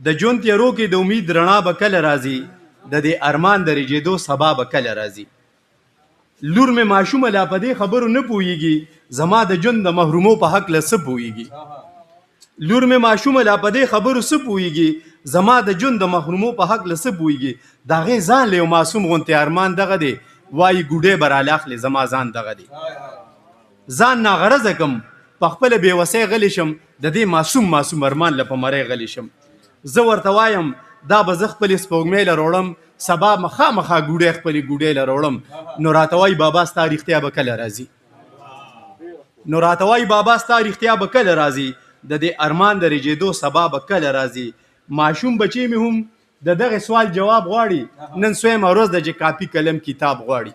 د ژوند تیارو کې د امید رڼا به کله راځي د دې ارمان د رژېدو سبا به کله راځي لور مې ماشومه لا په دې خبرو نه پوهیږي زما د ژوند د محرومو په حق له څه پوهیږي لور مې ماشومه لا په دې خبرو څه پوهیږي زما د ژوند د محرومو په حق له څه پوهیږي د هغې ځان له یو معصوم غوندې ارمان دغه دی وایي ګوډې به رالاخلې زما ځان دغه دی ځان ناغرضه کم په خپله بېوسۍ غلی شم د دې معصوم ارمان له په مرۍ غلی شم زه ورته وایم دا به زه خپلې سپوږمۍ له روړم سبا مخامخا ګوډۍ خپلې ګوډۍ له روړم نو راته وایي بابا ستا رښتیا به کله راځي د دې ارمان د رژېدو سبا به کله راځي ماشوم بچی مې هم د دغه سوال جواب غواړي نن سویمه ورځ ده چې کاپي قلم کتاب غواړي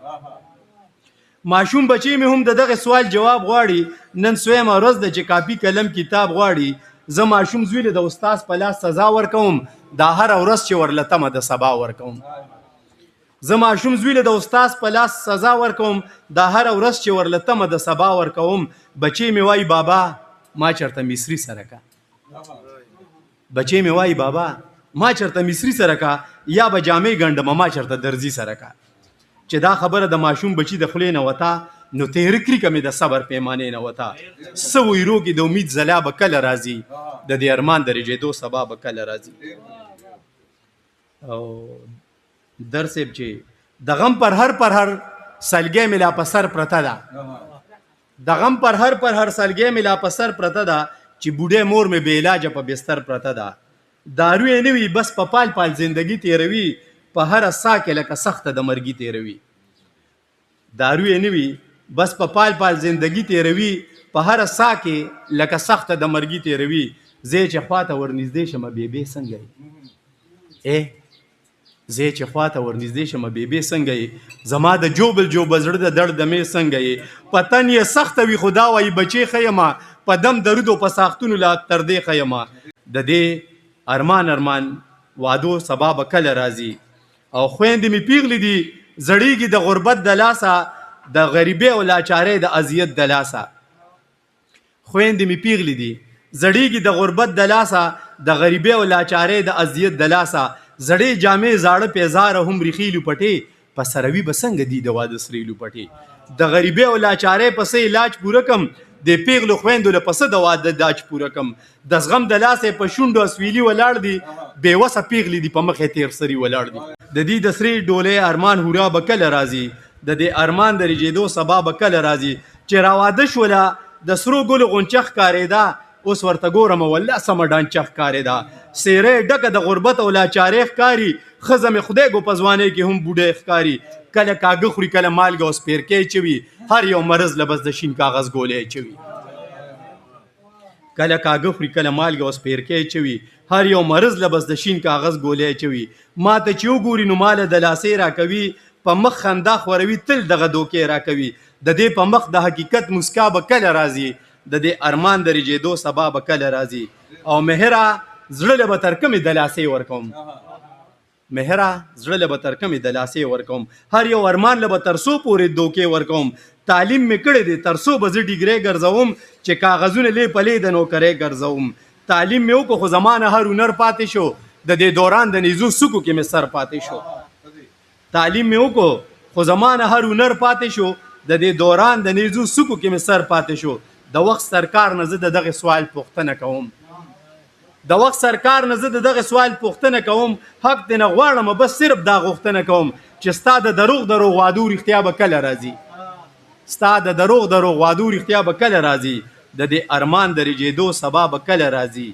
ماشوم بچی مې هم د دغه سوال جواب غواړي نن سویمه ورځ ده چې کاپي قلم کتاب غواړي زه ماشوم زوی له د استاد په لاس سزا ورکوم دا هره ورځ چې ورله تمه د سبا ورکوم زه ماشوم زوی له د استاد په لاس سزا ورکوم دا هره ورځ چې ورله تمه د سبا ورکوم بچی مې وایي بابا ما چرته مصري سره کا ما چرته مصري سره کا یا به جامې ګنډم ما چرته درزي سره کا چې دا خبره د ماشوم بچی د خولې نه وتا نو تیره کریکه مې د صبر پیمانې نه وتا څه ویرو کې د امید ځلا به کله راځي د دې ارمان د رژېدو سبا به کله راځي او درسب چې د غم پر هر سلګۍ مې لا په سر پرته ده د غم پر هر سلګۍ مې لا په سر پرته ده چې بوډۍ مور مې بې علاجه په بستر پرته ده دارو یې نه وي بس په پال زندګي تیروي په هره ساه کې لکه سخته د مرګي تیروي دارو یې نه وي بس په پال زندګي تیروي په هره ساه کې لکه سخته د مرګي تیروي زه چې خواته ورنږدې شمه بېبې څنګه یې زما د جوبل زړه د درد دمې څنګه یې پتن یې سخته وي خو دا وایي بچې ښه یمه په دم درود او په ساختونو لا تر دې ښه یمه د دې ارمان وادو سبا به کله راځي او خویندې مې پیغلې دي زړیږي د غربت د لاسه د غریبۍ او لاچارۍ د اذیت د لاسه خویندې مې پیغلې دي زړیږي د غربت د لاسه د غریبۍ او لاچارۍ د اذیت د لاسه زړې جامې زاړه پیزاره هم ریخیلو پټې په سروي به څنګه دي د واده سریلو پټې د غریبۍ او لاچارۍ پسې علاج پوره کم د پیغلو خویندو له پسه د واده داج پوره کم د زغم د لاسې په شونډو اسویلي ولاړ دي بېوسه پیغلې دي په مخې تیر سري ولاړ دي د دې د سرې ډولۍ ارمان هورا به کله راځي د دې ارمان د رژېدو سبا به کله راځي چې راواده شوله د سرو ګلو غونچه ښکارېده اوس ورته ګورم والله سمه ډانچه ښکارېده څېره یې ډکه د غربت او لاچارۍ ښکاري ښځه مې خدای ګو په ځوانۍ کې هم بوډۍ ښکاري کله کاږه خوري کله مالګه او سپیرکۍ چوي هر یو مرض له بس د شین کاغذ ګولۍ چوي هر یو مرض له بس د شین کاغذ ګولۍ چوي ما ته چې وګوري نو ماله د لاسۍ راکوي په مخ خندا خوروي تل دغه دوکې راکوي د دې په مخ د حقیقت مسکا به کله راځي د دې ارمان د رژېدو سبا به کله راځي او مهره زړه له به تر کمې د لاسۍ ورکوم هر یو ارمان له به تر څو پورې دوکې ورکوم تعلیم مې کړی دی تر څو به زه ډیګرۍ ګرځوم چې کاغذونه لې پلې د نوکرۍ ګرځوم تعلیم مې وکړو خو زما نه هر هنر پاتې شو د دې دوران د نیزو سکو کې مې سر پاتې شو د وخت سرکار نه زه د دغه سوال پوښتنه کوم حق دې نه غواړم بس صرف دا غوښتنه کوم چې ستا د دروغ وعدو رښتیا به کله راځي د دې ارمان د رژېدو سبا به کله راځي